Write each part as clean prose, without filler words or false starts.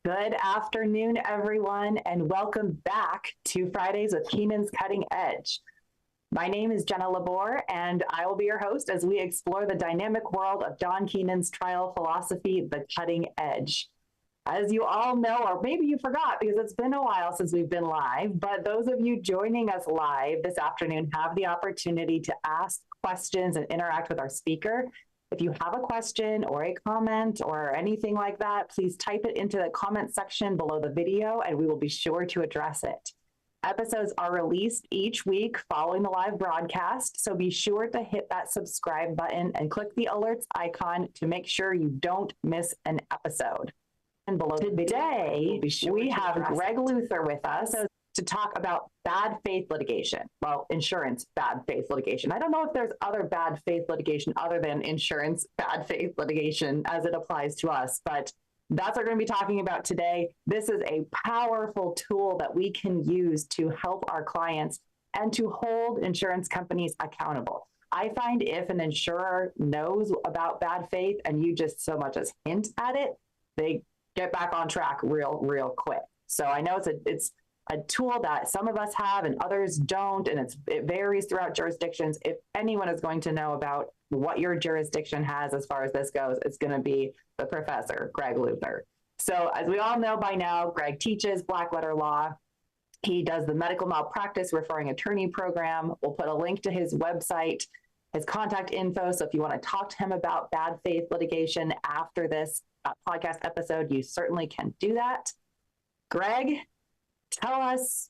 Good afternoon, everyone, and welcome back to Fridays with Keenan's Cutting Edge. My name is Jenna Labor, and I will be your host as we explore the dynamic world of Don Keenan's trial philosophy, The Cutting Edge. As you all know, or maybe you forgot because it's been a while since we've been live, but those of you joining us live this afternoon have the opportunity to ask questions and interact with our speaker. If you have a question or a comment or anything like that, please type it into the comment section below the video and we will be sure to address it. Episodes are released each week following the live broadcast, so be sure to hit that subscribe button and click the alerts icon to make sure you don't miss an episode. And below today, we have Gregg Luther with us to talk about bad faith litigation. Well, insurance bad faith litigation. I don't know if there's other bad faith litigation other than insurance bad faith litigation as it applies to us, but that's what we're going to be talking about today. This is a powerful tool that we can use to help our clients and to hold insurance companies accountable. I find if an insurer knows about bad faith and you just so much as hint at it, they get back on track real quick. So I know it's a tool that some of us have and others don't, and it varies throughout jurisdictions. If anyone is going to know about what your jurisdiction has as far as this goes, it's going to be the professor, Gregg Luther. So as we all know by now, Gregg teaches black letter law. He does the medical malpractice referring attorney program. We'll put a link to his website, his contact info. So if you want to talk to him about bad faith litigation after this podcast episode, you certainly can do that. Gregg, tell us,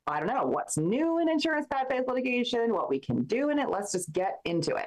I don't know, what's new in insurance bad faith litigation, what we can do in it. Let's just get into it.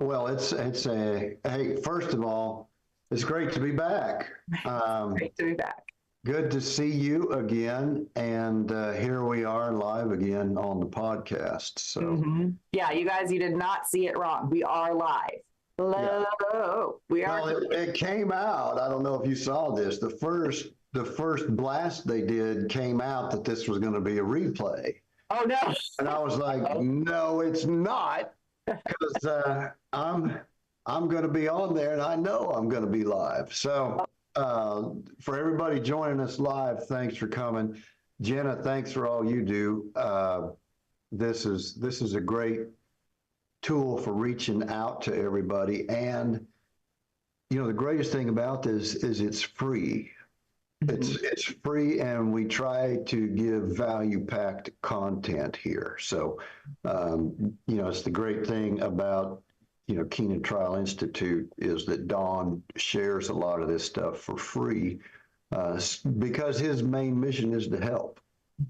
Well, hey, first of all, it's great to be back. Great to be back. Good to see you again. And here we are live again on the podcast. So yeah, you guys, you did not see it wrong. We are live. Hello. Yeah. We are. Well, it came out. I don't know if you saw this. The first blast they did came out that this was going to be a replay. Oh, no. And I was like, no, it's not. Because I'm going to be on there and I know I'm going to be live. So for everybody joining us live, thanks for coming. Jenna, thanks for all you do. This is a great tool for reaching out to everybody. And, you know, the greatest thing about this is it's free. It's free, and we try to give value-packed content here. So, you know, it's the great thing about, you know, Keenan Trial Institute is that Don shares a lot of this stuff for free because his main mission is to help.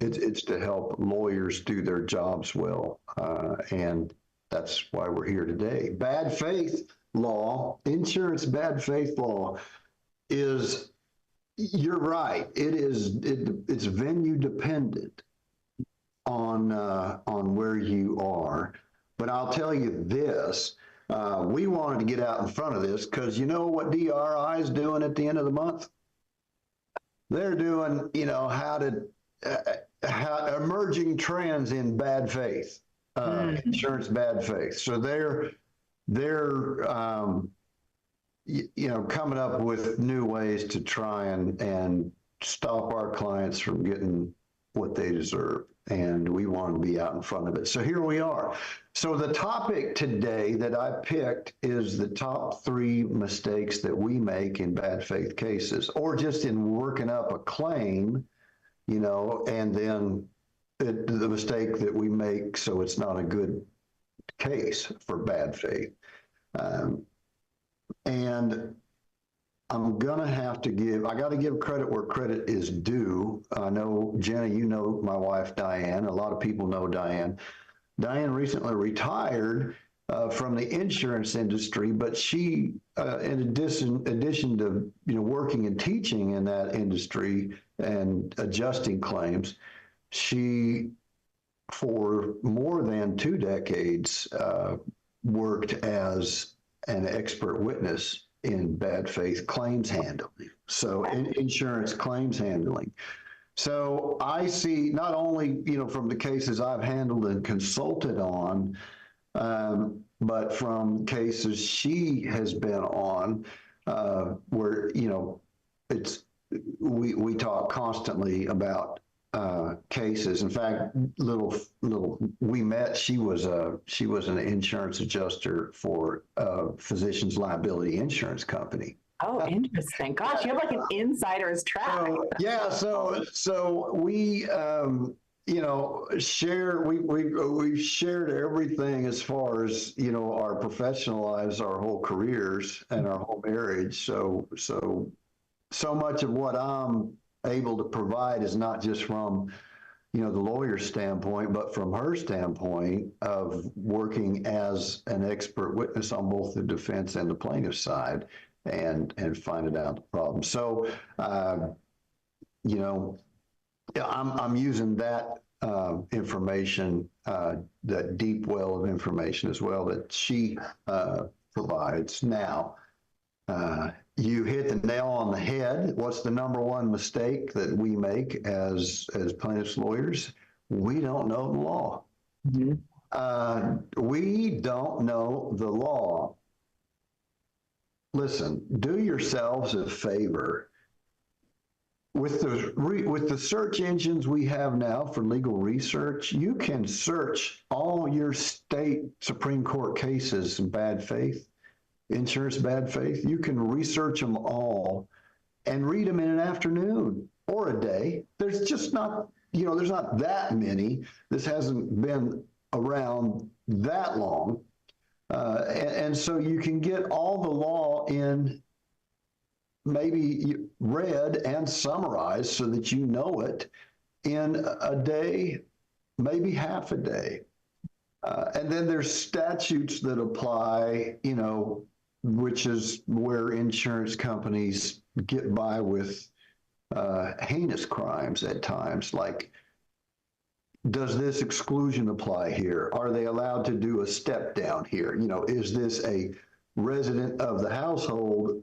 It's to help lawyers do their jobs well, and that's why we're here today. Bad faith law, insurance bad faith law is... You're right. It's venue dependent on where you are. But I'll tell you this: we wanted to get out in front of this because you know what DRI is doing at the end of the month? They're doing, you know, how emerging trends in bad faith, insurance bad faith. So they're you know, coming up with new ways to try and stop our clients from getting what they deserve. And we want to be out in front of it. So here we are. So the topic today that I picked is the top 3 mistakes that we make in bad faith cases, or just in working up a claim, you know, and then the mistake that we make so it's not a good case for bad faith. And I'm going to have to I got to give credit where credit is due. I know, Jenna, you know my wife, Diane. A lot of people know Diane. Diane recently retired from the insurance industry, but she, in addition to, you know, working and teaching in that industry and adjusting claims, she, for more than 2 decades, worked as an expert witness in bad faith claims handling. So insurance claims handling. So I see not only, you know, from the cases I've handled and consulted on, but from cases she has been on, where, you know, it's we talk constantly about cases. In fact, we met. She was an insurance adjuster for Physicians Liability Insurance Company. Oh, interesting. Gosh, you have like an insider's track. So we, we've shared everything as far as, our professional lives, our whole careers, and our whole marriage. So much of what I'm able to provide is not just from, the lawyer's standpoint, but from her standpoint of working as an expert witness on both the defense and the plaintiff side, and finding out the problem. So, I'm using that information, that deep well of information as well that she provides. Now, you hit the nail on the head. What's the number one mistake that we make as plaintiffs' lawyers? We don't know the law. We don't know the law. Listen, do yourselves a favor. With the search engines we have now for legal research, you can search all your state Supreme Court cases in bad faith, insurance bad faith. You can research them all and read them in an afternoon or a day. There's just not, there's not that many. This hasn't been around that long. And so you can get all the law in maybe read and summarized so that you know it in a day, maybe half a day. And then there's statutes that apply, which is where insurance companies get by with heinous crimes at times, like, does this exclusion apply here? Are they allowed to do a step down here? Is this a resident relative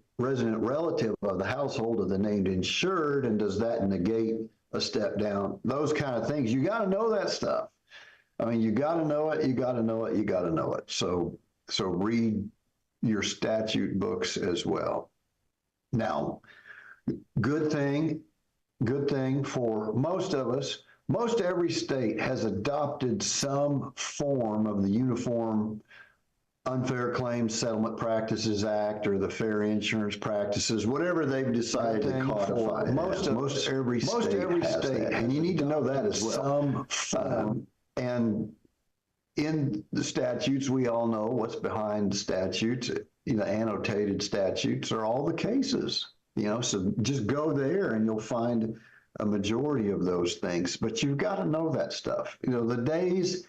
of the household of the named insured, and does that negate a step down? Those kind of things. You got to know that stuff. I mean, you got to know it, you got to know it, you got to know it. So read your statute books as well. Now, good thing for most of us, most every state has adopted some form of the Uniform Unfair Claims Settlement Practices Act or the Fair Insurance Practices, whatever they've decided to codify. Most every state has that. And you need to know that as well. And in the statutes, we all know what's behind the statutes. Annotated statutes are all the cases. So just go there and you'll find a majority of those things. But you've got to know that stuff. The days.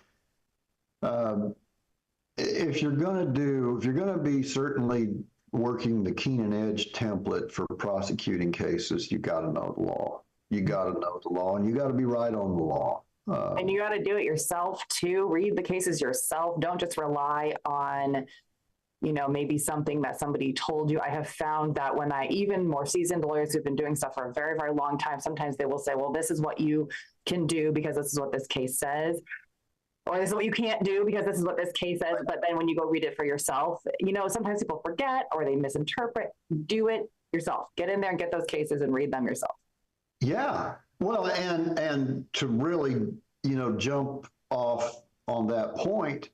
If you're going to be certainly working the Keenan Edge template for prosecuting cases, you got to know the law. You got to know the law, and you got to be right on the law. And you got to do it yourself too. Read the cases yourself. Don't just rely on, maybe something that somebody told you. I have found that when even more seasoned lawyers who've been doing stuff for a very, very long time, sometimes they will say, well, this is what you can do because this is what this case says. Or this is what you can't do because this is what this case says. But then when you go read it for yourself, sometimes people forget or they misinterpret. Do it yourself. Get in there and get those cases and read them yourself. Yeah. Well, and to really, jump off on that point,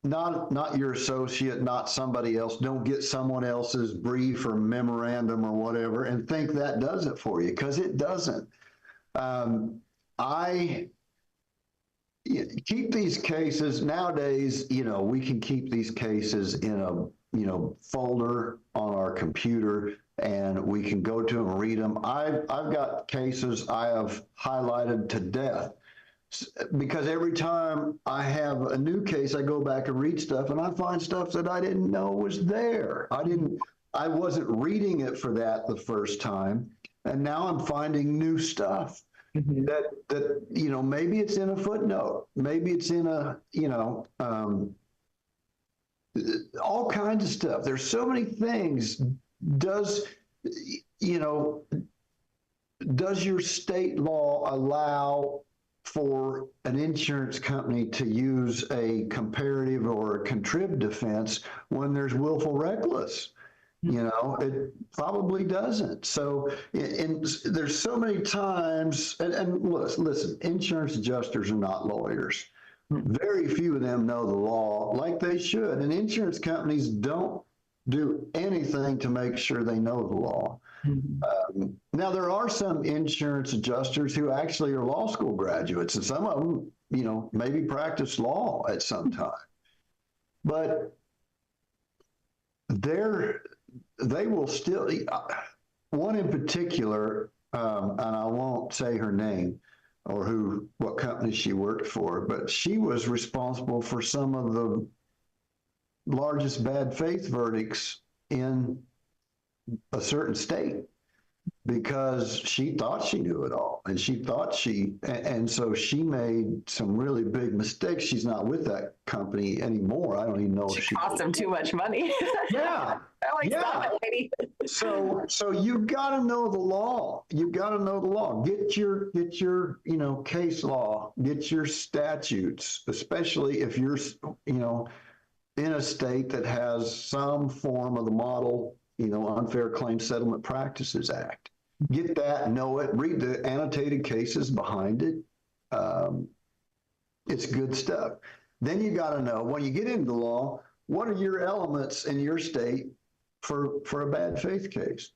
not your associate, not somebody else. Don't get someone else's brief or memorandum or whatever and think that does it for you, because it doesn't. Keep these cases nowadays. We can keep these cases in a folder on our computer, and we can go to them and read them. I've got cases I have highlighted to death because every time I have a new case, I go back and read stuff, and I find stuff that I didn't know was there. I wasn't reading it for that the first time, and now I'm finding new stuff. Mm-hmm. That maybe it's in a footnote, maybe it's in all kinds of stuff. There's so many things. Does your state law allow for an insurance company to use a comparative or a contrib defense when there's willful reckless? It probably doesn't. So there's so many times, and listen, insurance adjusters are not lawyers. Very few of them know the law like they should. And insurance companies don't do anything to make sure they know the law. Now, there are some insurance adjusters who actually are law school graduates, and some of them, maybe practice law at some time. But they will still, one in particular, and I won't say her name or what company she worked for, but she was responsible for some of the largest bad faith verdicts in a certain state because she thought she knew it all, and so she made some really big mistakes. She's not with that company anymore. I don't even know if she cost them too much money. Yeah. Stop it, lady. So you got to know the law. You got to know the law. Get your case law. Get your statutes, especially if you're in a state that has some form of the model Unfair Claims Settlement Practices Act. Get that, know it, read the annotated cases behind it. It's good stuff. Then you got to know, when you get into the law, what are your elements in your state for a bad faith case?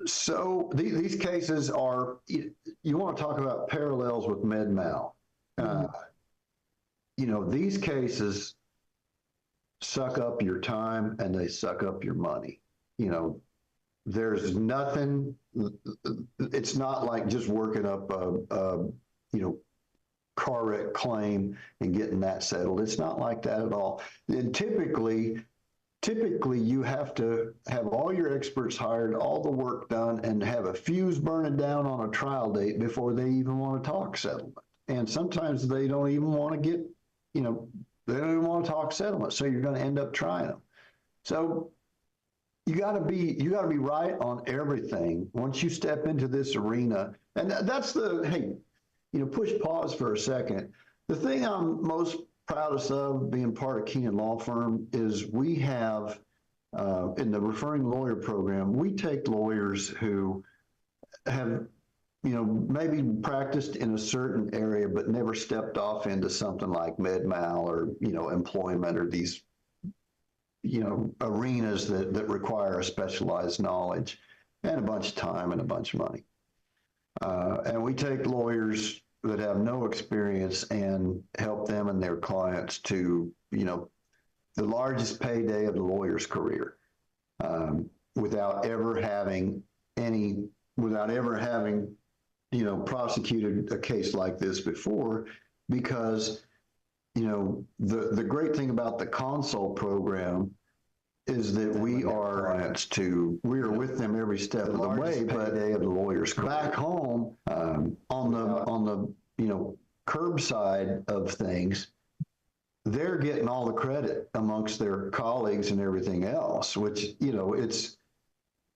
So these cases are, you want to talk about parallels with med-mal. These cases suck up your time and they suck up your money. There's nothing, it's not like just working up a car wreck claim and getting that settled. It's not like that at all. And typically you have to have all your experts hired, all the work done, and have a fuse burning down on a trial date before they even want to talk settlement. And sometimes they don't even want to get, they don't even want to talk settlement. So you're going to end up trying them. So you got to be right on everything once you step into this arena. And that's push pause for a second. The thing I'm most proudest of being part of Keenan Law Firm is we have, in the referring lawyer program, we take lawyers who have, maybe practiced in a certain area, but never stepped off into something like med-mal or, employment or these, arenas that require a specialized knowledge and a bunch of time and a bunch of money. And we take lawyers that have no experience and help them and their clients to, the largest payday of the lawyer's career, without ever having prosecuted a case like this before, because, the great thing about the consult program is that we are with them every step of the way, but of the lawyers back home, on the curbside of things, they're getting all the credit amongst their colleagues and everything else, which,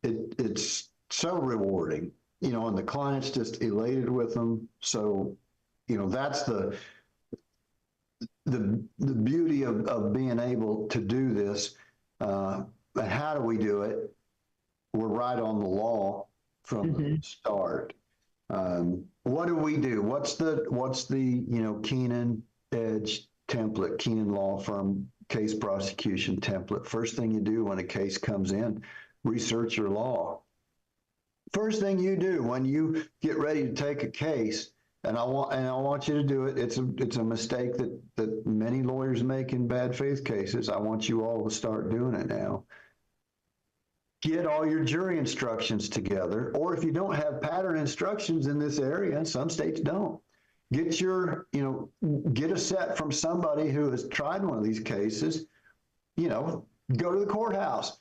it's so rewarding, and the client's just elated with them. So, that's the beauty of being able to do this. But how do we do it? We're right on the law from the start. What do we do? What's the Keenan Edge template, Keenan Law Firm case prosecution template? First thing you do when a case comes in, research your law. First thing you do when you get ready to take a case, and I want you to do it. It's a mistake that many lawyers make in bad faith cases. I want you all to start doing it now. Get all your jury instructions together, or if you don't have pattern instructions in this area, some states don't. Get a set from somebody who has tried one of these cases. Go to the courthouse,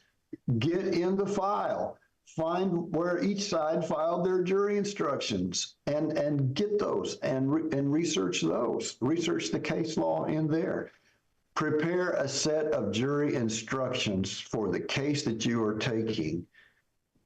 get in the file. Find where each side filed their jury instructions and get those and research those. Research the case law in there. Prepare a set of jury instructions for the case that you are taking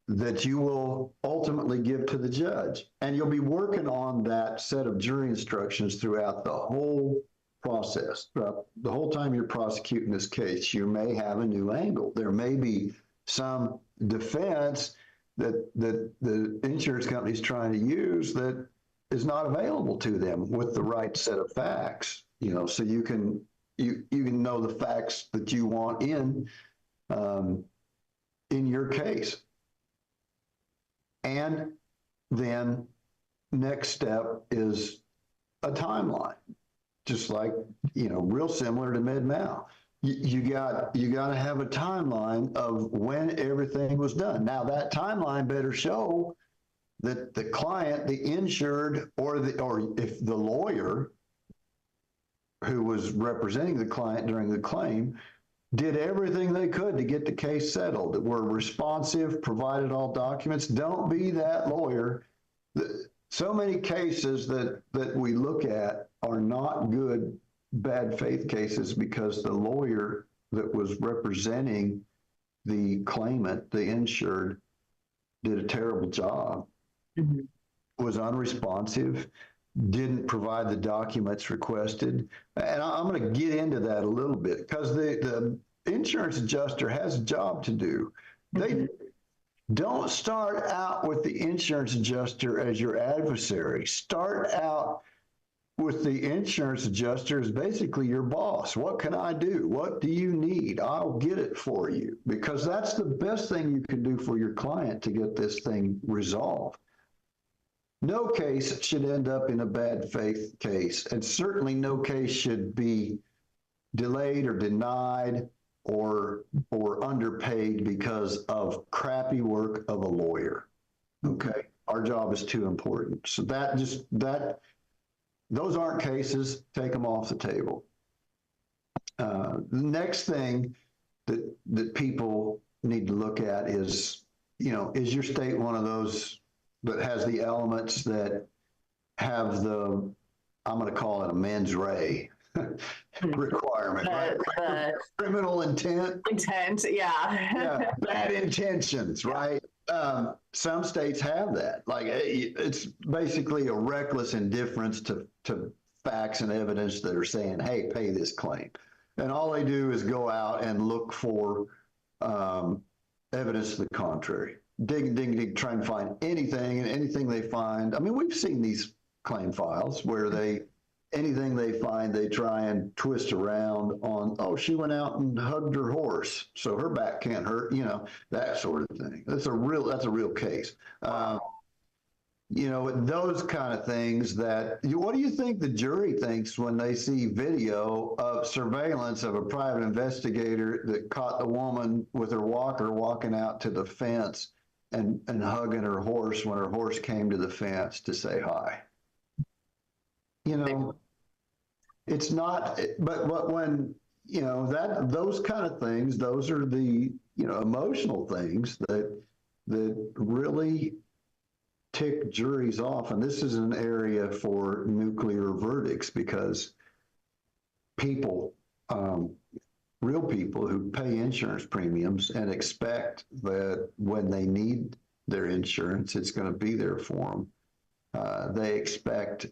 that you will ultimately give to the judge. And you'll be working on that set of jury instructions throughout the whole process. Throughout the whole time you're prosecuting this case, you may have a new angle. There may be some defense that the insurance company is trying to use that is not available to them with the right set of facts. So you can know the facts that you want in your case. And then next step is a timeline, just like, real similar to mid-mal. You got to have a timeline of when everything was done. Now that timeline better show that the client, the insured, or if the lawyer who was representing the client during the claim did everything they could to get the case settled, that were responsive, provided all documents. Don't be that lawyer. So many cases that we look at are not good, bad faith cases because the lawyer that was representing the claimant, the insured, did a terrible job, was unresponsive, didn't provide the documents requested. And I'm going to get into that a little bit because the insurance adjuster has a job to do. They don't start out with the insurance adjuster as your adversary. Start out with the insurance adjuster as basically your boss. What can I do? What do you need? I'll get it for you, because that's the best thing you can do for your client to get this thing resolved. No case should end up in a bad faith case, and certainly no case should be delayed or denied or underpaid because of crappy work of a lawyer. Okay, our job is too important. So those aren't cases. Take them off the table. The next thing that people need to look at is, is your state one of those that has the elements that have the, I'm going to call it a mens rea requirement, right? Criminal intent. Yeah. Bad intentions, right? Some states have that. Like, it's basically a reckless indifference to facts and evidence that are saying, hey, pay this claim. And all they do is go out and look for evidence to the contrary. Dig, try and find anything, and anything they find. I mean, we've seen these claim files where anything they find, they try and twist around on, oh, she went out and hugged her horse, so her back can't hurt, that sort of thing. That's a real case. Those kind of things what do you think the jury thinks when they see video of surveillance of a private investigator that caught the woman with her walker walking out to the fence and hugging her horse when her horse came to the fence to say hi? It's not, but when, those kind of things, those are the, emotional things that really tick juries off. And this is an area for nuclear verdicts, because people, real people who pay insurance premiums and expect that when they need their insurance, it's going to be there for them. They expect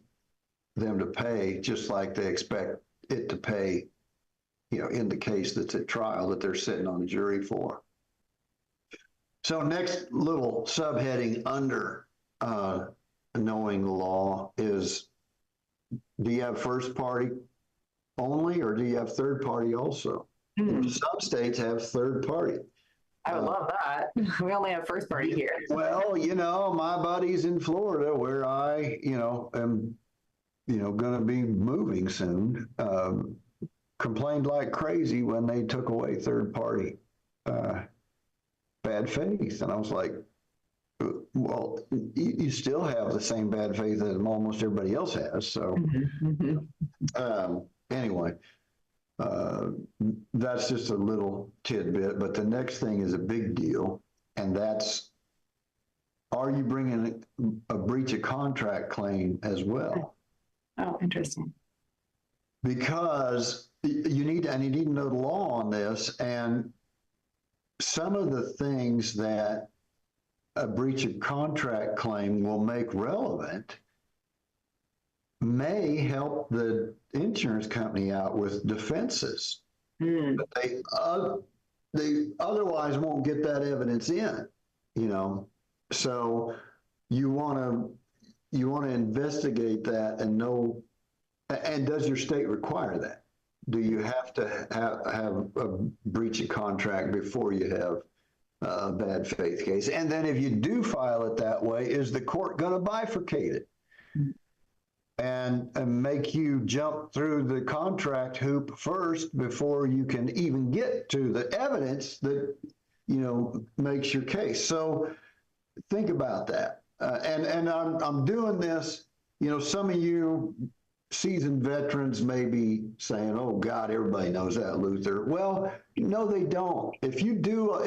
them to pay just like they expect it to pay, in the case that's at trial that they're sitting on the jury for. So next little subheading under knowing the law is, do you have first party only, or do you have third party also? Some states have third party. I would love that. We only have first party here. Well, my buddies in Florida, where I, am, going to be moving soon, complained like crazy when they took away third party bad faith. And I was like, well, you still have the same bad faith that almost everybody else has. So anyway, that's just a little tidbit. But the next thing is a big deal, and that's, are you bringing a breach of contract claim as well? Oh, interesting. Because you need to know the law on this, and some of the things that a breach of contract claim will make relevant may help the insurance company out with defenses. But they otherwise won't get that evidence in, you know. So you want to investigate that and know. And does your state require that? Do you have to have a breach of contract before you have a bad faith case? And then if you do file it that way, is the court going to bifurcate it and make you jump through the contract hoop first before you can even get to the evidence that, you know, makes your case? So think about that. And I'm doing this, you know, some of you seasoned veterans may be saying, "Oh God, everybody knows that, Luther." Well, no, they don't. If you do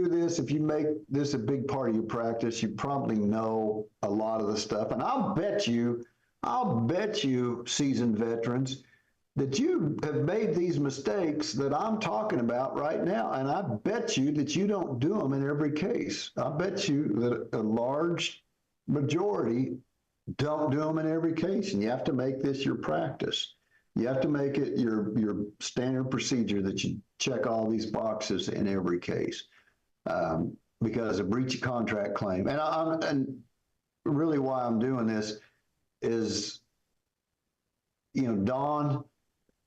this, if you make this a big part of your practice, you probably know a lot of the stuff. And I'll bet you, seasoned veterans, that you have made these mistakes that I'm talking about right now. And I bet you that you don't do them in every case. I bet you that a large majority don't do them in every case, and you have to make this your practice. You have to make it your standard procedure that you check all these boxes in every case, because a breach of contract claim, and really why I'm doing this is, you know, Don,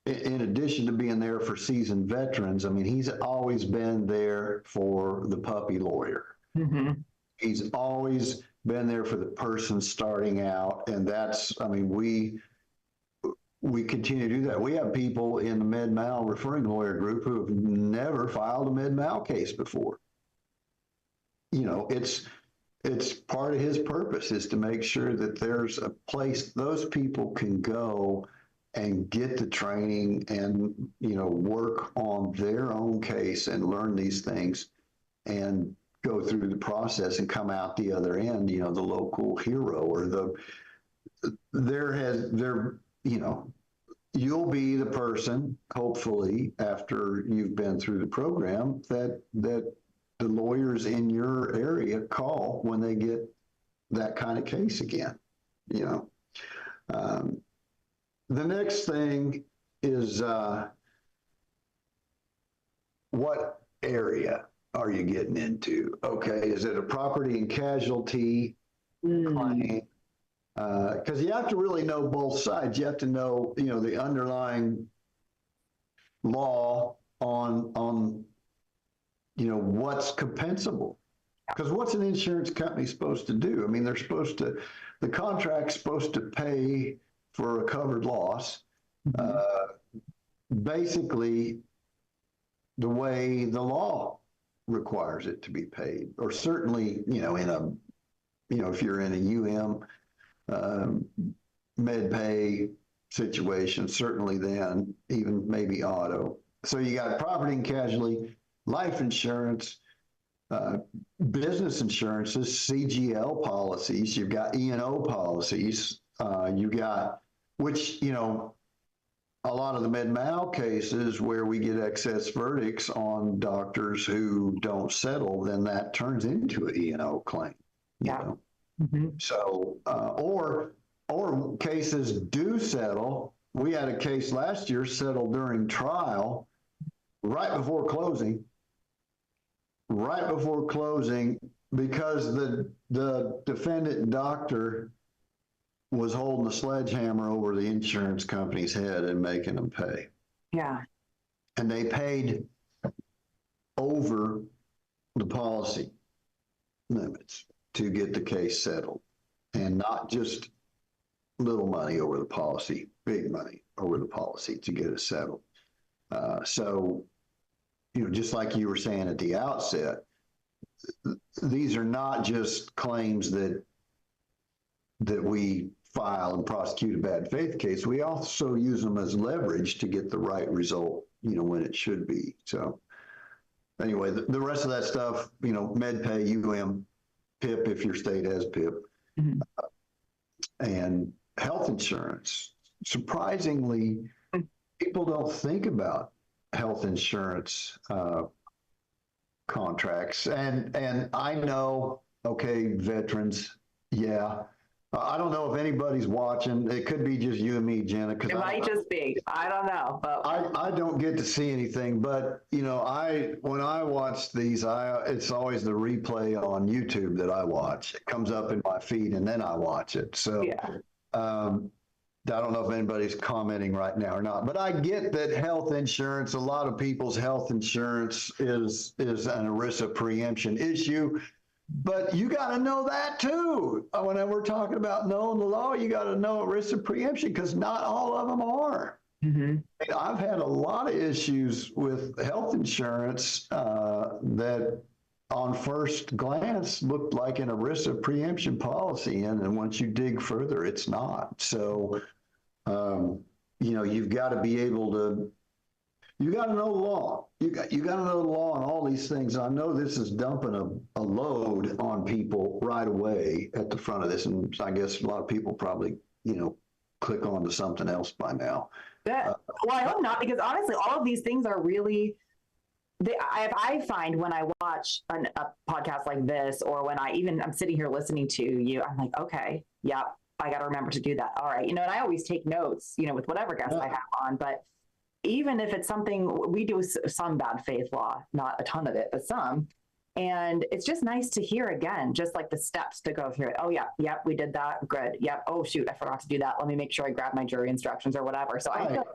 in addition to being there for seasoned veterans, I mean, he's always been there for the puppy lawyer. Mm-hmm. He's always been there for the person starting out. And that's, I mean, we continue to do that. We have people in the med-mal referring lawyer group who have never filed a med-mal case before. You know, it's part of his purpose is to make sure that there's a place those people can go and get the training and, you know, work on their own case and learn these things and go through the process and come out the other end, you know, the local hero or you know, you'll be the person, hopefully, after you've been through the program, that the lawyers in your area call when they get that kind of case again, you know. The next thing is what area are you getting into? Okay, is it a property and casualty claim? Because you have to really know both sides. You have to know, you know, the underlying law on you know, what's compensable. Because what's an insurance company supposed to do? I mean, the contract's supposed to pay for a covered loss, basically the way the law requires it to be paid, or certainly, you know, if you're in a med pay situation, certainly then, even maybe auto. So you got property and casualty, life insurance, business insurances, CGL policies, you've got E&O policies, you got, which, you know, a lot of the med-mal cases where we get excess verdicts on doctors who don't settle, then that turns into an E&O claim. You know? Mm-hmm. So, or cases do settle. We had a case last year settled during trial, right before closing, because the defendant doctor was holding a sledgehammer over the insurance company's head and making them pay. Yeah. And they paid over the policy limits to get the case settled, and not just little money over the policy, big money over the policy to get it settled. So, you know, just like you were saying at the outset, these are not just claims that we file and prosecute a bad faith case. We also use them as leverage to get the right result, you know, when it should be. So anyway, the rest of that stuff, you know, MedPay, PIP if your state has PIP, mm-hmm. And health insurance. Surprisingly, people don't think about health insurance contracts. And I know, okay, veterans, yeah, I don't know if anybody's watching. It could be just you and me, Jenna. Because It might just be. I don't know. But I don't get to see anything. But you know, when I watch these, it's always the replay on YouTube that I watch. It comes up in my feed, and then I watch it. So yeah. I don't know if anybody's commenting right now or not. But I get that health insurance. A lot of people's health insurance is an ERISA preemption issue. But you got to know that too. When we're talking about knowing the law, you got to know ERISA preemption because not all of them are. Mm-hmm. I've had a lot of issues with health insurance that on first glance looked like an ERISA preemption policy. And then once you dig further, it's not. So, you know, you've got to be able to, you got to know the law. You got to know the law on all these things. I know this is dumping a load on people right away at the front of this. And I guess a lot of people probably, you know, click on to something else by now. Well, I hope not, because honestly, all of these things are really, I find when I watch a podcast like this, or when I'm sitting here listening to you, I'm like, okay, yeah, I got to remember to do that. All right. You know, and I always take notes, you know, with whatever guests I have on, but even if it's something, we do some bad faith law, not a ton of it, but some. And it's just nice to hear again, just like the steps to go through it. Oh, yeah, yep, we did that. Good. Yep. Oh, shoot, I forgot to do that. Let me make sure I grab my jury instructions or whatever. So I feel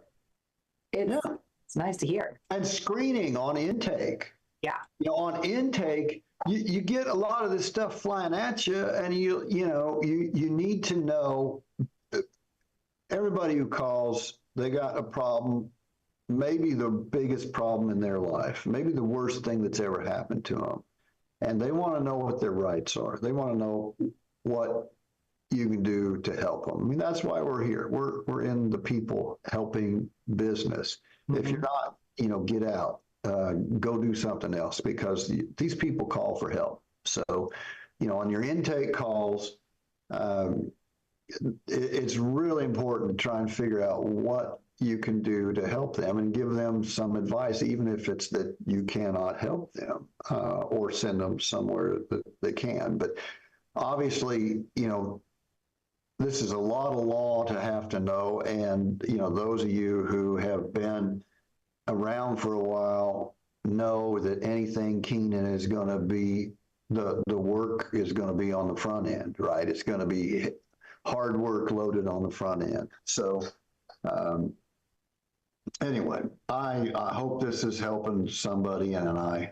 it's nice to hear. And screening on intake. Yeah. You know, on intake, you get a lot of this stuff flying at you, and you need to know everybody who calls, they got a problem. Maybe the biggest problem in their life, maybe the worst thing that's ever happened to them. And they want to know what their rights are. They want to know what you can do to help them. I mean, that's why we're here. We're in the people helping business. Mm-hmm. If you're not, you know, get out, go do something else, because these people call for help. So, you know, on your intake calls, it's really important to try and figure out what you can do to help them and give them some advice, even if it's that you cannot help them, or send them somewhere that they can. But obviously, you know, this is a lot of law to have to know. And, you know, those of you who have been around for a while know that anything Keenan is going to be, the work is going to be on the front end, right? It's going to be hard work loaded on the front end. So, anyway, I hope this is helping somebody, and I'm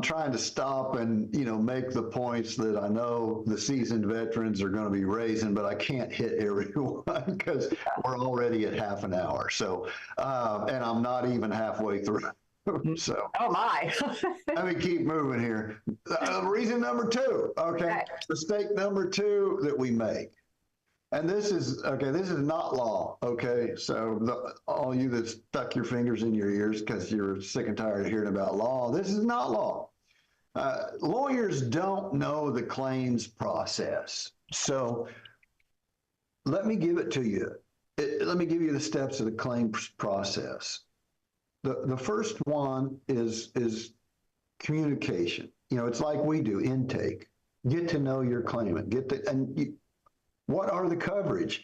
trying to stop and, you know, make the points that I know the seasoned veterans are going to be raising, but I can't hit everyone because we're already at half an hour. So, and I'm not even halfway through. So, oh my. Let me keep moving here. Reason number two, okay? Mistake number two that we make. And this is not law, okay? So all you that stuck your fingers in your ears because you're sick and tired of hearing about law, this is not law. Lawyers don't know the claims process. So let me give it to you. Let me give you the steps of the claims process. The first one is communication. You know, it's like we do, intake. Get to know your claimant. What are the coverages?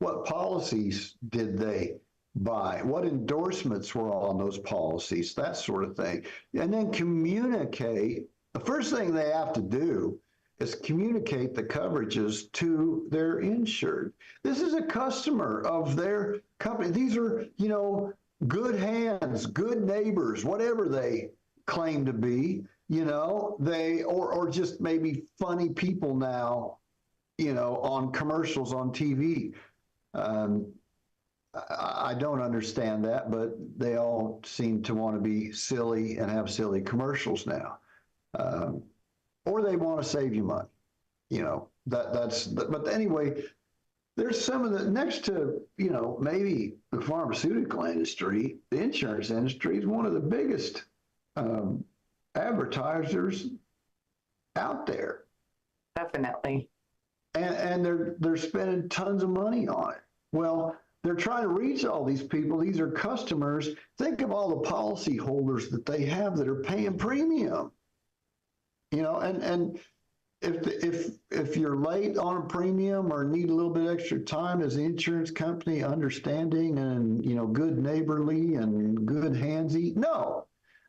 What policies did they buy? What endorsements were on those policies? That sort of thing. And then communicate. The first thing they have to do is communicate the coverages to their insured. This is a customer of their company. These are, you know, good hands, good neighbors, whatever they claim to be, you know, or just maybe funny people now, you know, on commercials on TV. I don't understand that, but they all seem to want to be silly and have silly commercials now. Or they want to save you money. You know, but anyway, there's some of the, next to, you know, maybe the pharmaceutical industry, the insurance industry is one of the biggest advertisers out there. Definitely. And they're spending tons of money on it. Well, they're trying to reach all these people. These are customers. Think of all the policy holders that they have that are paying premium. And if you're late on a premium or need a little bit extra time, is the insurance company understanding and good neighborly and good handsy? No,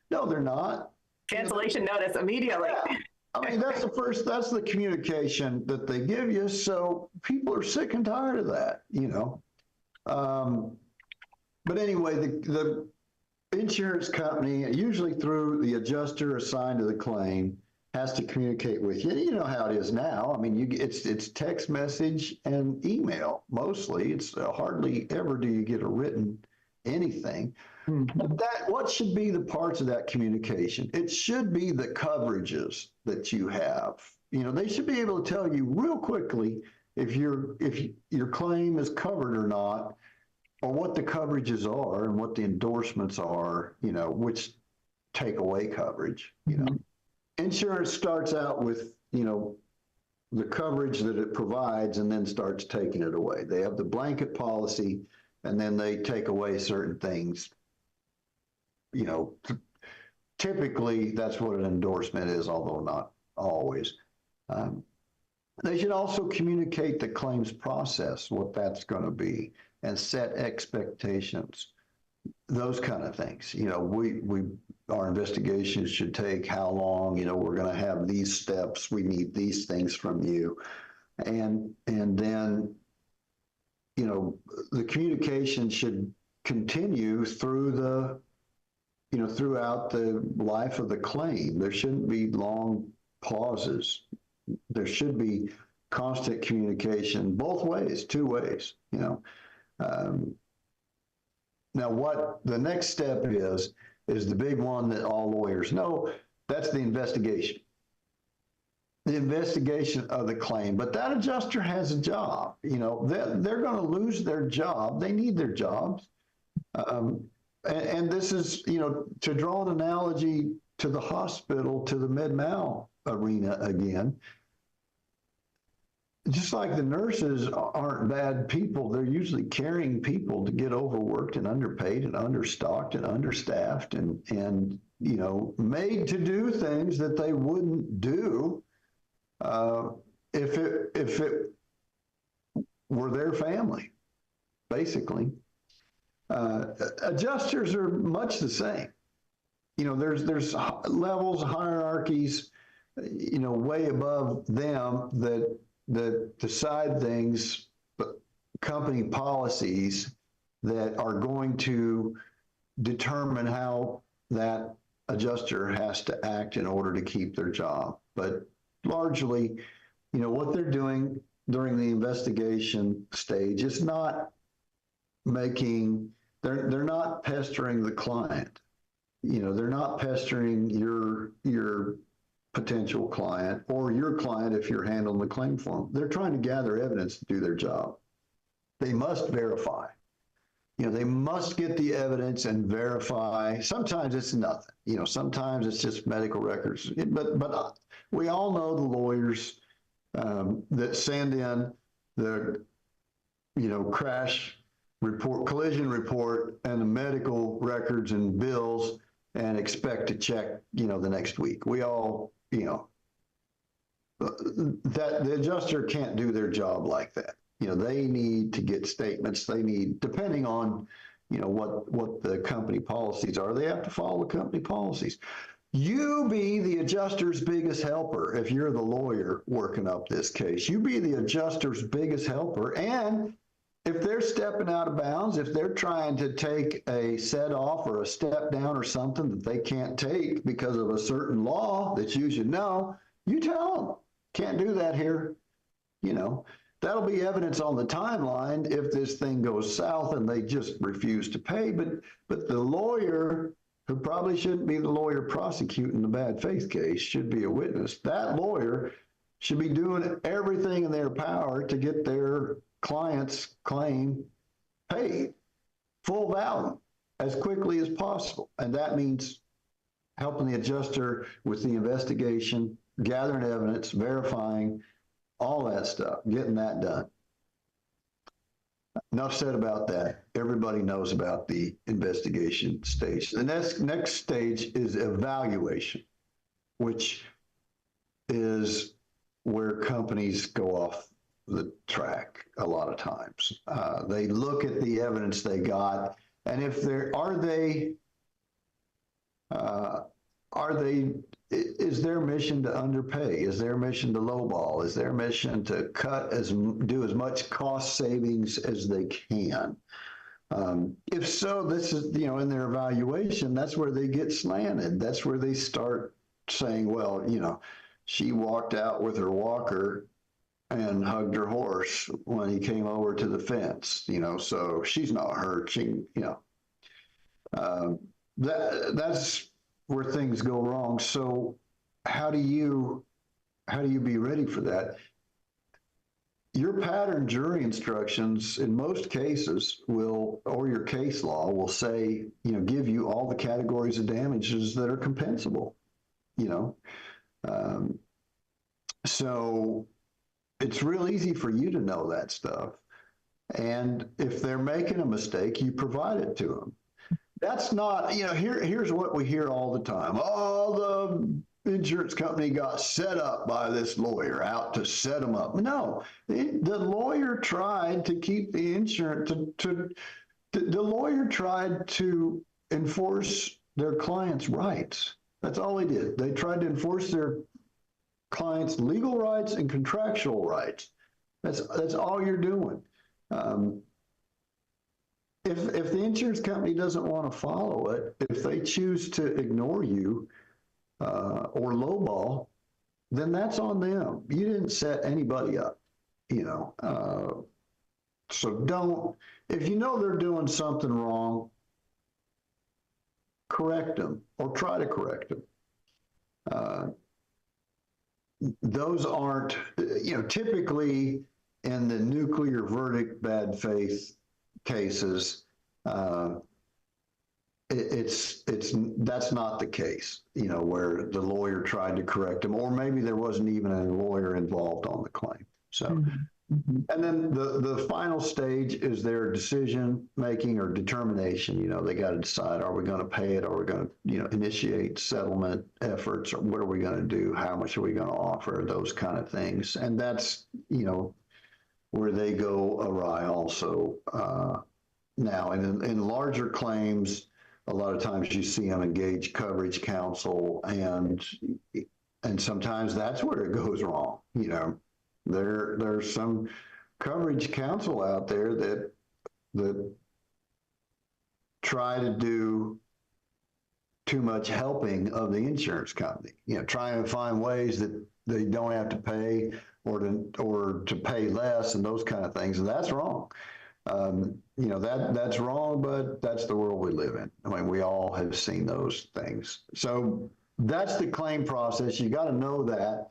they're not. Cancellation notice immediately. Yeah. I mean, that's the communication that they give you. So people are sick and tired of that, But anyway, the insurance company, usually through the adjuster assigned to the claim, has to communicate with you. You know how it is now. I mean, it's text message and email mostly. It's hardly ever do you get a written anything. But what should be the parts of that communication? It should be the coverages that you have. They should be able to tell you real quickly if your claim is covered or not, or what the coverages are and what the endorsements are, which take away coverage. Insurance starts out with, the coverage that it provides and then starts taking it away. They have the blanket policy and then they take away certain things. Typically that's what an endorsement is, although not always. They should also communicate the claims process, what that's going to be, and set expectations, those kind of things. Our investigations should take how long, we're going to have these steps, we need these things from you. And then, the communication should continue through throughout the life of the claim. There shouldn't be long pauses. There should be constant communication both ways, two ways, Now, what the next step is the big one that all lawyers know. That's the investigation. The investigation of the claim. But that adjuster has a job. They're going to lose their job. They need their jobs. And this is, to draw an analogy to the hospital, to the med-mal arena again, just like the nurses aren't bad people, they're usually carrying people to get overworked and underpaid and understocked and understaffed and made to do things that they wouldn't do if it were their family, basically. Adjusters are much the same. There's levels, hierarchies, way above them that decide things, company policies that are going to determine how that adjuster has to act in order to keep their job. But largely, what they're doing during the investigation stage is not they're not pestering the client. They're not pestering your potential client or your client if you're handling the claim form. They're trying to gather evidence to do their job. They must verify. They must get the evidence and verify. Sometimes it's nothing. Sometimes it's just medical records. But we all know the lawyers that send in the crash report, collision report, and the medical records and bills, and expect to check the next week. We all that the adjuster can't do their job like that. They need to get statements. They need, depending on, what the company policies are, they have to follow the company policies. You be the adjuster's biggest helper. If you're the lawyer working up this case, you be the adjuster's biggest helper. And if they're stepping out of bounds, if they're trying to take a set off or a step down or something that they can't take because of a certain law that you should know, you tell them, can't do that here. That'll be evidence on the timeline if this thing goes south and they just refuse to pay. But the lawyer, who probably shouldn't be the lawyer prosecuting the bad faith case, should be a witness. That lawyer should be doing everything in their power to get their client's claim paid full value as quickly as possible. And that means helping the adjuster with the investigation, gathering evidence, verifying, all that stuff, getting that done. Enough said about that. Everybody knows about the investigation stage. The next stage is evaluation, which is where companies go off the track a lot of times. They look at the evidence they got, and if is their mission to underpay? Is their mission to lowball? Is their mission to do as much cost savings as they can? If so, this is, in their evaluation, that's where they get slanted. That's where they start saying, well, she walked out with her walker and hugged her horse when he came over to the fence, so she's not hurt. That's where things go wrong. So how do you be ready for that? Your pattern jury instructions in most cases or your case law will say, give you all the categories of damages that are compensable, so it's real easy for you to know that stuff. And if they're making a mistake, you provide it to them. That's not, here's what we hear all the time. Oh, the insurance company got set up by this lawyer out to set them up. No, the lawyer tried to keep the insurance, the lawyer tried to enforce their client's rights. That's all they did. They tried to enforce their client's legal rights and contractual rights. That's all you're doing. If the insurance company doesn't want to follow it, if they choose to ignore you or lowball, then that's on them. You didn't set anybody up, so if you know they're doing something wrong, correct them or try to correct them. Those aren't, typically in the nuclear verdict bad faith cases, that's not the case, where the lawyer tried to correct him, or maybe there wasn't even a lawyer involved on the claim. So, and then the final stage is their decision making or determination. They got to decide: are we going to pay it? Are we going to, initiate settlement efforts? Or what are we going to do? How much are we going to offer? Those kind of things, and that's where they go awry also. Now, in larger claims, a lot of times you see them engage coverage counsel, and sometimes that's where it goes wrong. There's some coverage counsel out there that try to do too much helping of the insurance company. Trying to find ways that they don't have to pay or to pay less and those kind of things, and that's wrong. That's wrong, but that's the world we live in. I mean, we all have seen those things. So that's the claim process. You got to know that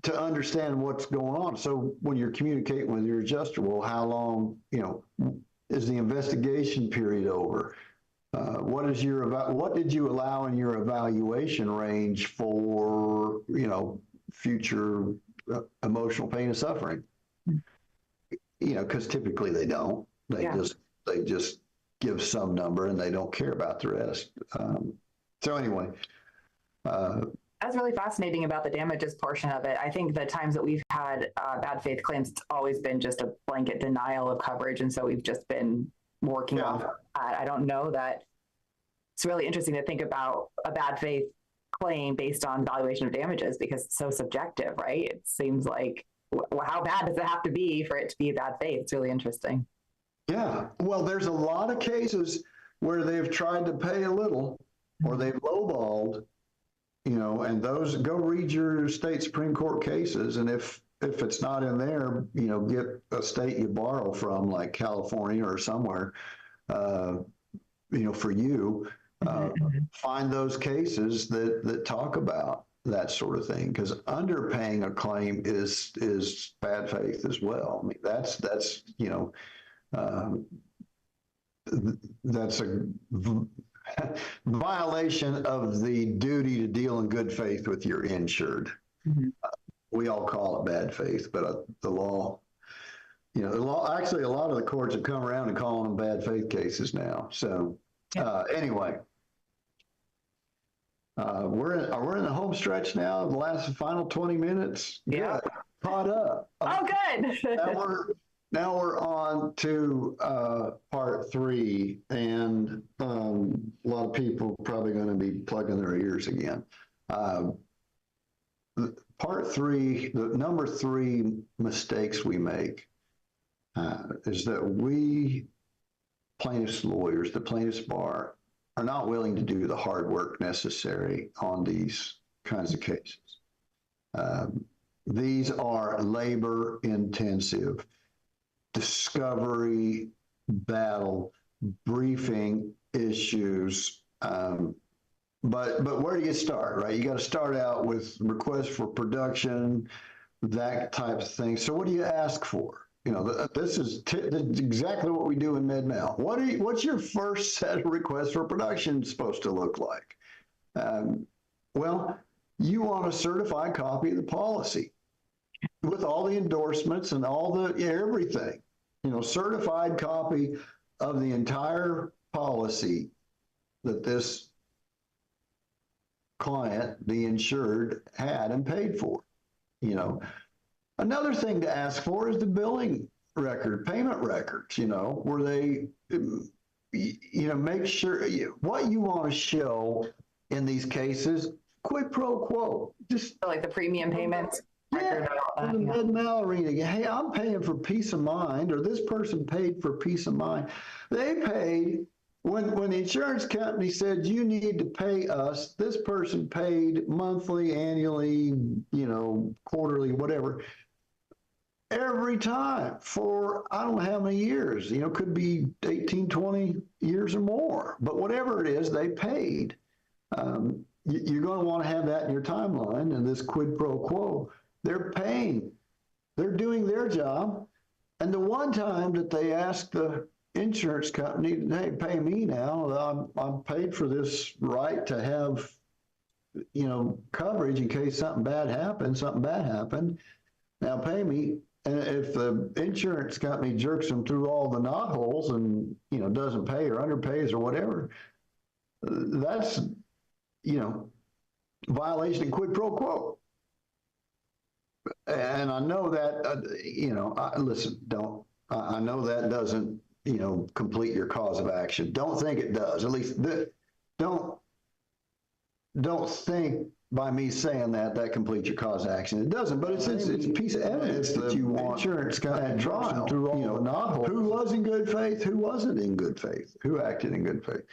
to understand what's going on. So when you're communicating with your adjuster, well, how long, is the investigation period over? What did you allow in your evaluation range for, future emotional pain and suffering? Because typically they don't. They just give some number and they don't care about the rest. So anyway. That's really fascinating about the damages portion of it. I think the times that we've had bad faith claims, it's always been just a blanket denial of coverage. And so we've just been working on that. I don't know that it's really interesting to think about a bad faith claim based on valuation of damages because it's so subjective, right? It seems like, how bad does it have to be for it to be bad faith? It's really interesting. Yeah. Well, there's a lot of cases where they've tried to pay a little or they've lowballed, and those, go read your state Supreme Court cases. And if it's not in there, get a state you borrow from, like California or somewhere, for you, find those cases that talk about that sort of thing, because underpaying a claim is bad faith as well. I mean, that's a violation of the duty to deal in good faith with your insured. We all call it bad faith, but the law actually, a lot of the courts have come around and calling them bad faith cases now. So anyway, we're in the home stretch now. The last final 20 minutes. Yeah. Good. Caught up. Oh, good. Now we're on to part 3, and a lot of people probably going to be plugging their ears again. Part 3, the number 3 mistakes we make is that we plaintiffs' lawyers, the plaintiffs' bar, are not willing to do the hard work necessary on these kinds of cases. These are labor-intensive, discovery, battle, briefing issues. But where do you start, right? You got to start out with requests for production, that type of thing. So what do you ask for? This is exactly what we do in Med-Mal. What's your first set of requests for production supposed to look like? Well, you want a certified copy of the policy with all the endorsements and all the everything. Certified copy of the entire policy that this client, the insured, had and paid for. Another thing to ask for is the billing record, payment records, where they, make sure what you want to show in these cases, quid pro quo, just like the premium payments. Yeah, in the Med-Mal arena, hey, I'm paying for peace of mind, or this person paid for peace of mind. They paid, when the insurance company said, you need to pay us, this person paid monthly, annually, quarterly, whatever, every time for, I don't know how many years, could be 18, 20 years or more, but whatever it is, they paid. You're going to want to have that in your timeline, and this quid pro quo. They're paying. They're doing their job. And the one time that they asked the insurance company, hey, pay me now. I'm paid for this right to have, coverage in case something bad happened. Now pay me. And if the insurance company jerks them through all the knot holes and, doesn't pay or underpays or whatever, that's, violation of quid pro quo. And I know that, I know that doesn't, complete your cause of action. Don't think it does. At least don't think by me saying that completes your cause of action. It doesn't, but it's a piece of evidence that you want insurance at trial through all the knot. Who was in good faith? Who wasn't in good faith? Who acted in good faith?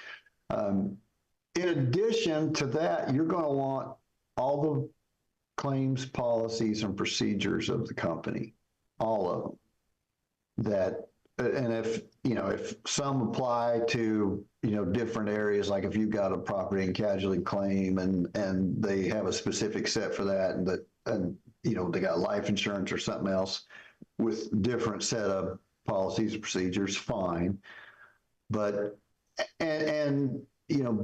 In addition to that, you're going to want all the claims, policies, and procedures of the company, all of them. And if some apply to, different areas, like if you've got a property and casualty claim and they have a specific set for that, and they got life insurance or something else with different set of policies and procedures, fine. But,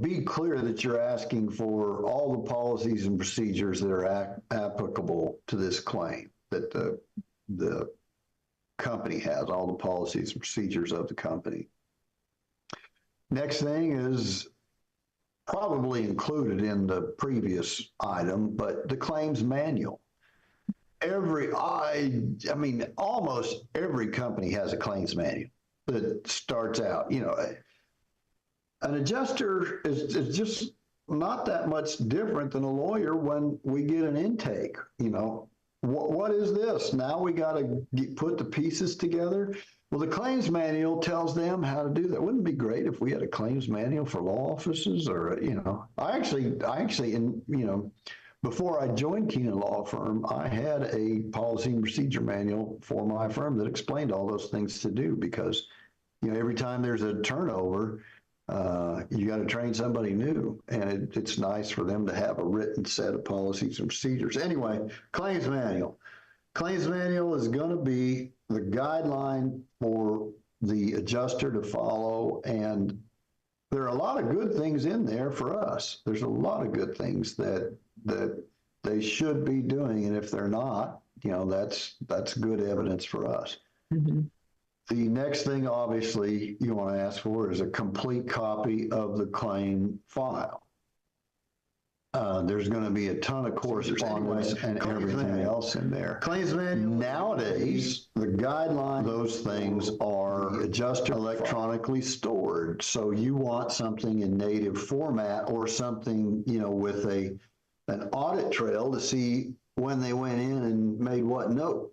be clear that you're asking for all the policies and procedures that are applicable to this claim, that the company has, all the policies and procedures of the company. Next thing is probably included in the previous item, but the claims manual. Almost every company has a claims manual that starts out, an adjuster is just not that much different than a lawyer when we get an intake. What is this? Now we got to put the pieces together. Well, the claims manual tells them how to do that. Wouldn't it be great if we had a claims manual for law offices? Or, I actually, before I joined Keenan Law Firm, I had a policy and procedure manual for my firm that explained all those things to do, because, every time there's a turnover, you got to train somebody new, and it's nice for them to have a written set of policies and procedures. Anyway, claims manual. Claims manual is going to be the guideline for the adjuster to follow, and there are a lot of good things in there for us. There's a lot of good things that they should be doing, and if they're not, that's good evidence for us. Mhm. The next thing, obviously, you want to ask for is a complete copy of the claim file. There's going to be a ton of correspondence and everything else in there. Claims manual. Nowadays, the guidelines, those things are adjusted electronically stored. So you want something in native format or something, with an audit trail to see when they went in and made what note,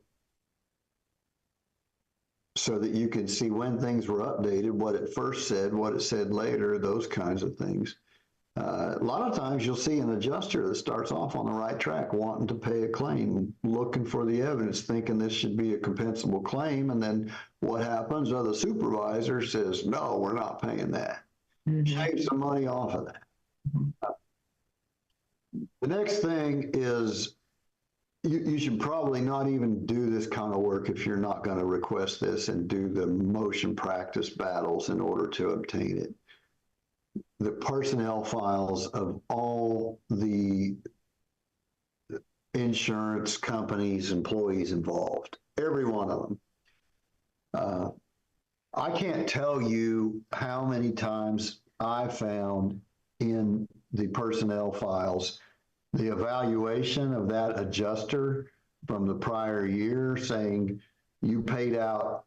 so that you can see when things were updated, what it first said, what it said later, those kinds of things. A lot of times you'll see an adjuster that starts off on the right track, wanting to pay a claim, looking for the evidence, thinking this should be a compensable claim. And then what happens? The supervisor says, no, we're not paying that. Shave some money off of that. The next thing is you should probably not even do this kind of work if you're not going to request this and do the motion practice battles in order to obtain it. The personnel files of all the insurance companies, employees involved, every one of them. I can't tell you how many times I found in the personnel files the evaluation of that adjuster from the prior year saying you paid out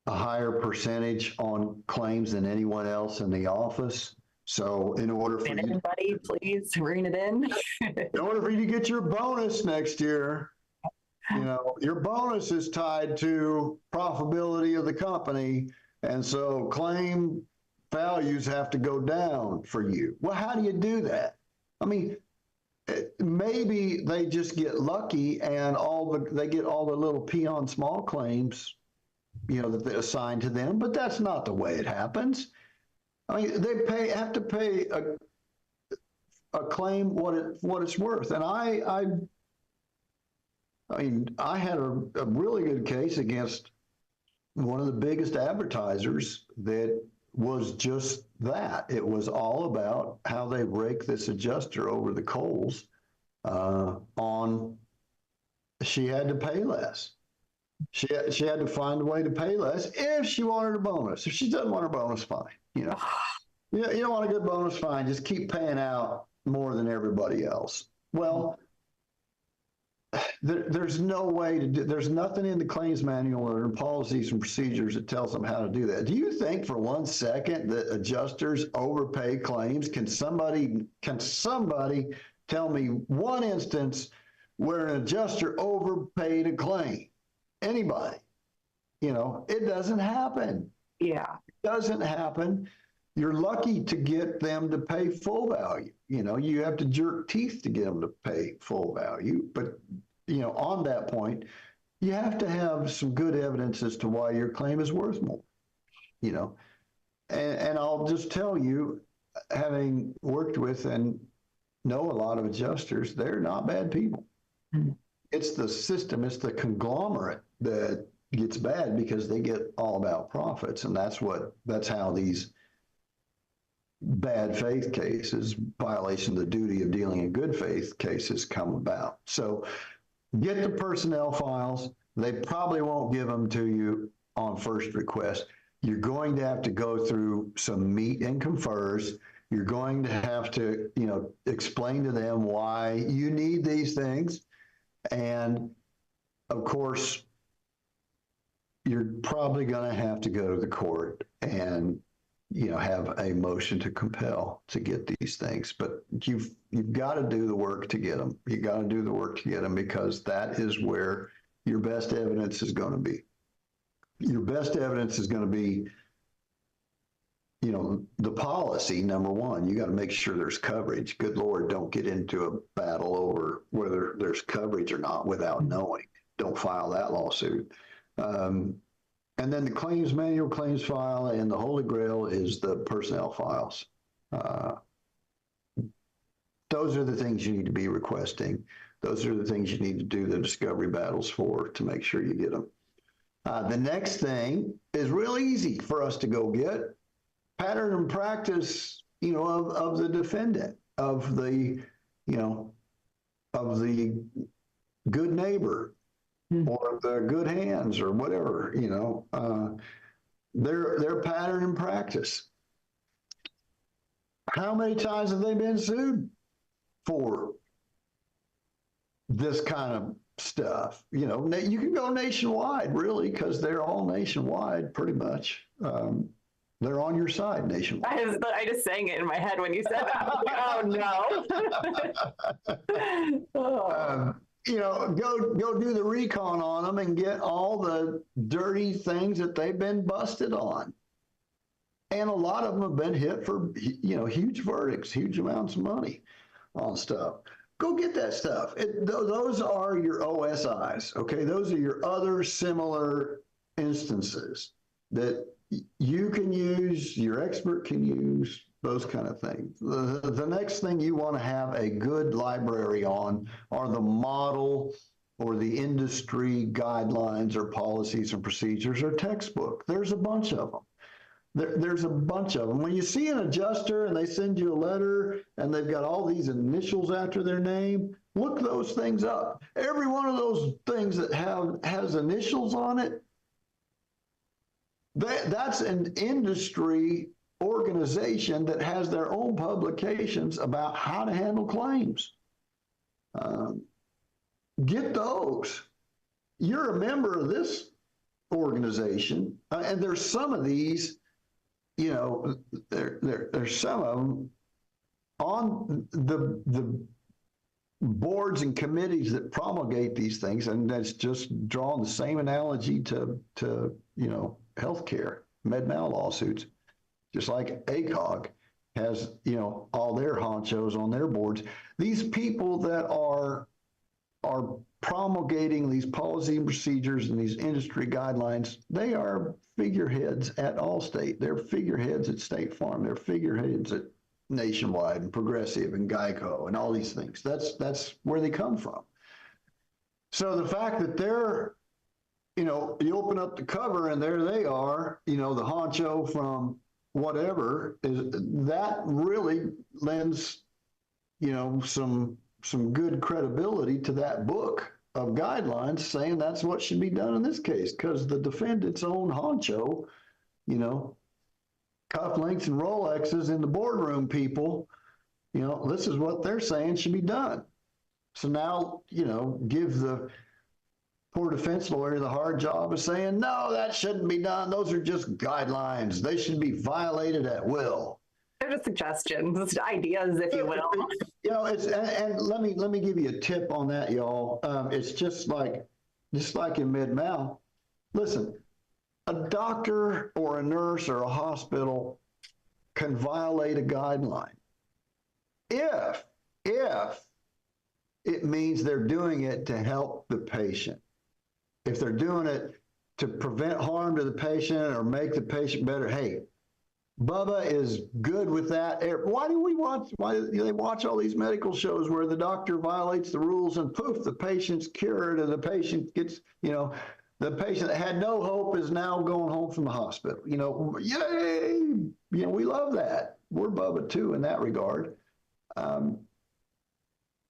a higher percentage on claims than anyone else in the office. So in order for you, buddy, please rein it in. in order for you to get your bonus next year, your bonus is tied to profitability of the company. And so claim values have to go down for you. Well, how do you do that? I mean, maybe they just get lucky and they get all the little peon small claims, that they assign to them, but that's not the way it happens. I mean, they have to pay a claim what it's worth. And I had a really good case against one of the biggest advertisers that was just that. It was all about how they rake this adjuster over the coals she had to pay less. She had to find a way to pay less if she wanted a bonus. If she doesn't want a bonus, fine. You don't want a good bonus, fine. Just keep paying out more than everybody else. Well, there's no way to do. There's nothing in the claims manual or in policies and procedures that tells them how to do that. Do you think for 1 second that adjusters overpay claims? Can somebody tell me one instance where an adjuster overpaid a claim? Anybody? It doesn't happen. Yeah. It doesn't happen. You're lucky to get them to pay full value. You have to jerk teeth to get them to pay full value. But, on that point, you have to have some good evidence as to why your claim is worth more, And I'll just tell you, having worked with and know a lot of adjusters, they're not bad people. Mm-hmm. It's the system, it's the conglomerate that gets bad because they get all about profits. And that's how these bad faith cases, violation of the duty of dealing in good faith cases come about. So get the personnel files. They probably won't give them to you on first request. You're going to have to go through some meet and confers. You're going to have to, explain to them why you need these things. And of course, you're probably going to have to go to the court and, have a motion to compel to get these things. But you've got to do the work to get them. You got to do the work to get them because that is where your best evidence is going to be. Your best evidence is going to be, the policy, number one. You got to make sure there's coverage. Good Lord, don't get into a battle over whether there's coverage or not without knowing. Don't file that lawsuit. And then the claims manual, claims file, and the Holy Grail is the personnel files. Those are the things you need to be requesting. Those are the things you need to do the discovery battles for to make sure you get them. The next thing is real easy for us to go get. Pattern and practice, of the defendant, of the good neighbor, or the good hands or whatever, their pattern and practice. How many times have they been sued for this kind of stuff? You can go nationwide, really, because they're all nationwide, pretty much. They're on your side nationwide. I just sang it in my head when you said that. Oh no. Go do the recon on them and get all the dirty things that they've been busted on. And a lot of them have been hit for, huge verdicts, huge amounts of money on stuff. Go get that stuff. Those are your OSIs, okay? Those are your other similar instances that you can use, your expert can use, those kind of things. The next thing you want to have a good library on are the model or the industry guidelines or policies and procedures or textbook. There's a bunch of them. There's a bunch of them. When you see an adjuster and they send you a letter and they've got all these initials after their name, look those things up. Every one of those things that has initials on it, that's an industry organization that has their own publications about how to handle claims. Get those. You're a member of this organization, and there's some of these, there's some of them on the boards and committees that promulgate these things, and that's just drawing the same analogy to healthcare, med-mal lawsuits, just like ACOG has, all their honchos on their boards. These people that are promulgating these policy and procedures and these industry guidelines, they are figureheads at Allstate. They're figureheads at State Farm. They're figureheads at Nationwide and Progressive and Geico and all these things. That's where they come from. So the fact that they're, you open up the cover and there they are, the honcho from whatever, that really lends, some good credibility to that book of guidelines saying that's what should be done in this case, because the defendant's own honcho, cufflinks and Rolexes in the boardroom people, this is what they're saying should be done. So now, give the poor defense lawyer the hard job of saying, no, that shouldn't be done. Those are just guidelines. They should be violated at will. They're just suggestions, just ideas, if you will. And let me give you a tip on that, y'all. It's just like in med-mal. Listen, a doctor or a nurse or a hospital can violate a guideline if it means they're doing it to help the patient. If they're doing it to prevent harm to the patient or make the patient better, hey, Bubba is good with that. Why do they watch all these medical shows where the doctor violates the rules and poof, the patient's cured and the patient gets, the patient that had no hope is now going home from the hospital. Yay! We love that. We're Bubba too in that regard.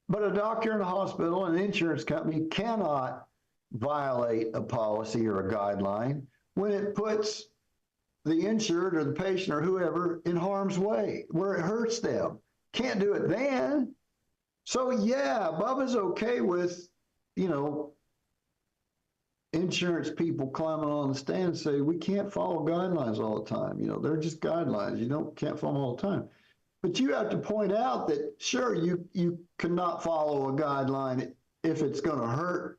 But a doctor in a hospital and an insurance company cannot violate a policy or a guideline when it puts the insured or the patient or whoever in harm's way, where it hurts them. Can't do it then. So yeah, Bubba's okay with, insurance people climbing on the stand and say, we can't follow guidelines all the time. They're just guidelines. Can't follow them all the time. But you have to point out that, sure, you cannot follow a guideline if it's going to hurt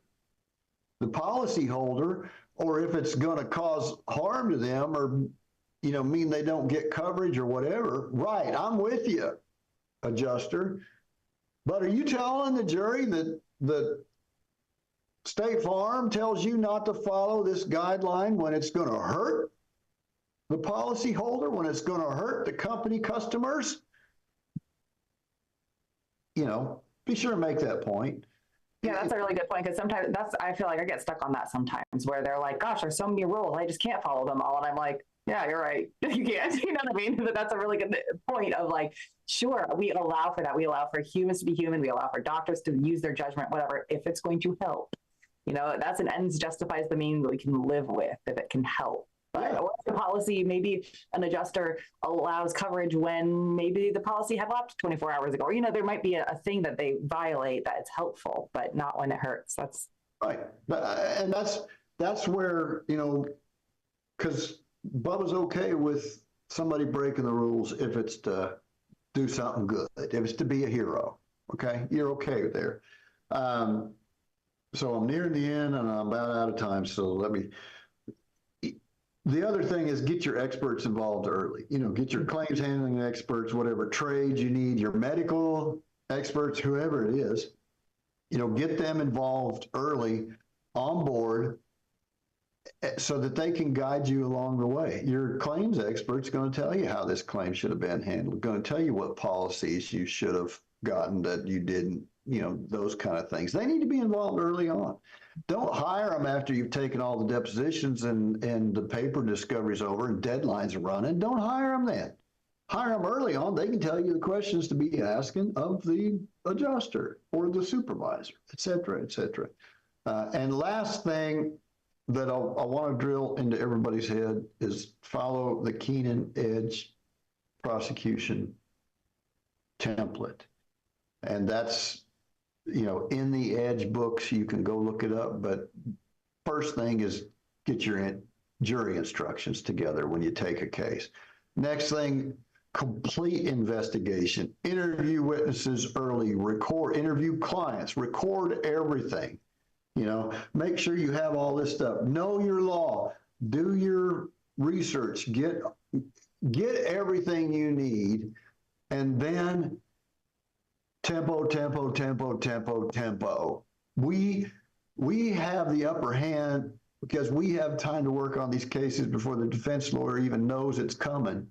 the policyholder or if it's going to cause harm to them or, mean they don't get coverage or whatever. Right, I'm with you, adjuster. But are you telling the jury that State Farm tells you not to follow this guideline when it's going to hurt the policyholder, when it's going to hurt the company customers? Be sure to make that point. Yeah, that's a really good point, because sometimes I feel like I get stuck on that sometimes where they're like, gosh, there's so many rules, I just can't follow them all. And I'm like, yeah, you're right. You can't, you know what I mean? But that's a really good point of like, sure, we allow for that. We allow for humans to be human. We allow for doctors to use their judgment, whatever, if it's going to help. that's an ends justifies the means that we can live with if it can help. But or the policy, maybe an adjuster allows coverage when maybe the policy had lapsed 24 hours ago. Or, there might be a thing that they violate that it's helpful, but not when it hurts. That's right. And that's where, because Bubba's okay with somebody breaking the rules if it's to do something good, if it's to be a hero. Okay, you're okay there. So I'm nearing the end and I'm about out of time. So the other thing is get your experts involved early. Get your claims handling experts, whatever trades you need, your medical experts, whoever it is, get them involved early on board so that they can guide you along the way. Your claims expert's going to tell you how this claim should have been handled, going to tell you what policies you should have gotten that you didn't, those kind of things. They need to be involved early on. Don't hire them after you've taken all the depositions and the paper discovery's over and deadlines are running. Don't hire them then. Hire them early on. They can tell you the questions to be asking of the adjuster or the supervisor, et cetera, et cetera. And last thing that I want to drill into everybody's head is follow the Keenan Edge prosecution template. And that's, in the Edge books, you can go look it up. But first thing is get your jury instructions together when you take a case. Next thing, complete investigation, interview witnesses early, interview clients, record everything. Make sure you have all this stuff. Know your law. Do your research. Get everything you need, and then tempo. We have the upper hand because we have time to work on these cases before the defense lawyer even knows it's coming.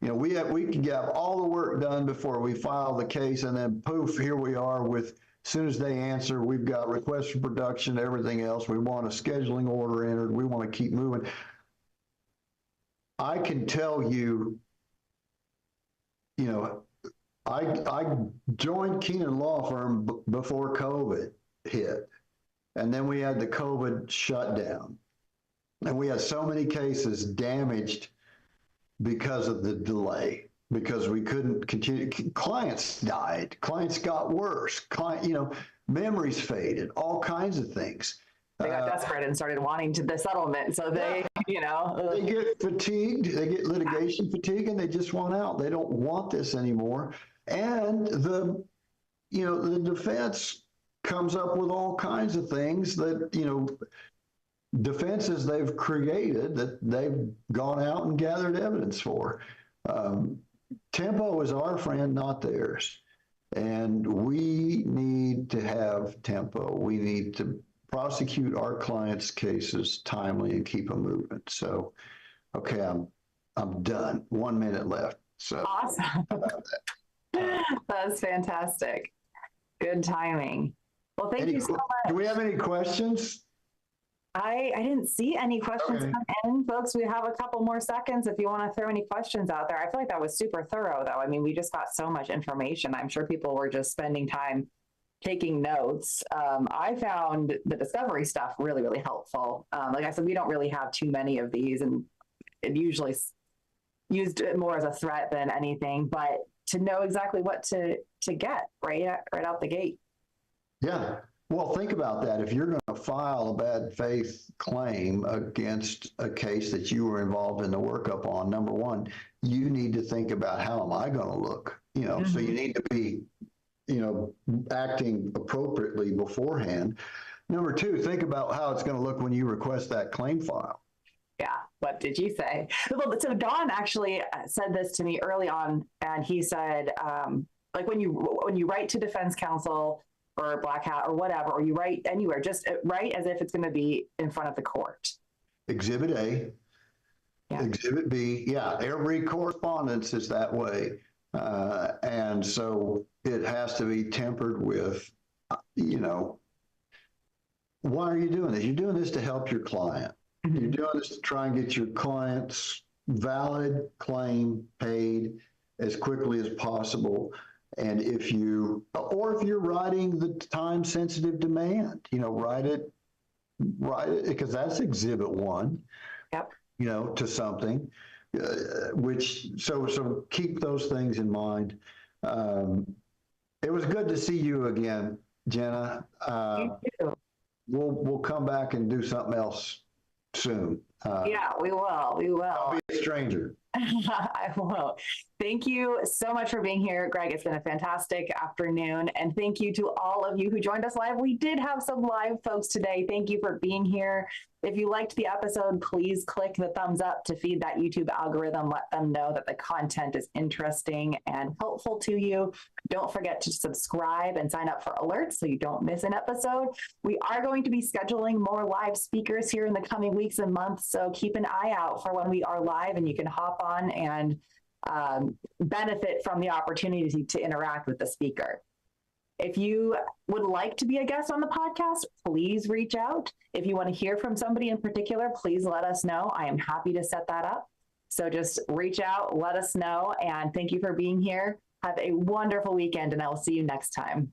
We can have all the work done before we file the case, and then poof, here we are with. As soon as they answer, we've got requests for production, everything else. We want a scheduling order entered. We want to keep moving. I can tell you, I joined Keenan Law Firm before COVID hit. And then we had the COVID shutdown. And we had so many cases damaged because of the delay. Because we couldn't continue. Clients died. Clients got worse. Memories faded. All kinds of things. They got desperate and started wanting the settlement. So they, They get fatigued. They get litigation fatigue, and they just want out. They don't want this anymore. And the defense comes up with all kinds of things that defenses they've created that they've gone out and gathered evidence for. Tempo is our friend, not theirs. And we need to have tempo. We need to prosecute our clients' cases timely and keep them moving. So, okay, I'm done. 1 minute left. So awesome. That's fantastic. Good timing. Well, thank you so much. Do we have any questions? I didn't see any questions come in, folks. We have a couple more seconds if you want to throw any questions out there. I feel like that was super thorough, though. I mean, we just got so much information. I'm sure people were just spending time taking notes. I found the discovery stuff really, really helpful. Like I said, we don't really have too many of these, and it usually used it more as a threat than anything, but to know exactly what to get right out the gate. Yeah. Well, think about that. If you're going to file a bad faith claim against a case that you were involved in the workup on, number one, you need to think about how am I going to look? So you need to be, acting appropriately beforehand. Number two, think about how it's going to look when you request that claim file. Yeah. What did you say? So Don actually said this to me early on, and he said, like when you write to defense counsel or Black Hat or whatever, or you write anywhere, just write as if it's going to be in front of the court. Exhibit A, Exhibit B. Yeah, every correspondence is that way. And so it has to be tempered with, why are you doing this? You're doing this to help your client. Mm-hmm. You're doing this to try and get your client's valid claim paid as quickly as possible. And if you're writing the time-sensitive demand, write it right? Because that's exhibit one, Yep. To something, so keep those things in mind. It was good to see you again, Jenna. You too. We'll come back and do something else soon. Yeah, we will. We will. I'll be a stranger. I will. Thank you so much for being here, Greg. It's been a fantastic afternoon. And thank you to all of you who joined us live. We did have some live folks today. Thank you for being here. If you liked the episode, please click the thumbs up to feed that YouTube algorithm. Let them know that the content is interesting and helpful to you. Don't forget to subscribe and sign up for alerts so you don't miss an episode. We are going to be scheduling more live speakers here in the coming weeks and months. So keep an eye out for when we are live and you can hop on and benefit from the opportunity to interact with the speaker. If you would like to be a guest on the podcast, please reach out. If you want to hear from somebody in particular, please let us know. I am happy to set that up. So just reach out, let us know, and thank you for being here. Have a wonderful weekend, and I will see you next time.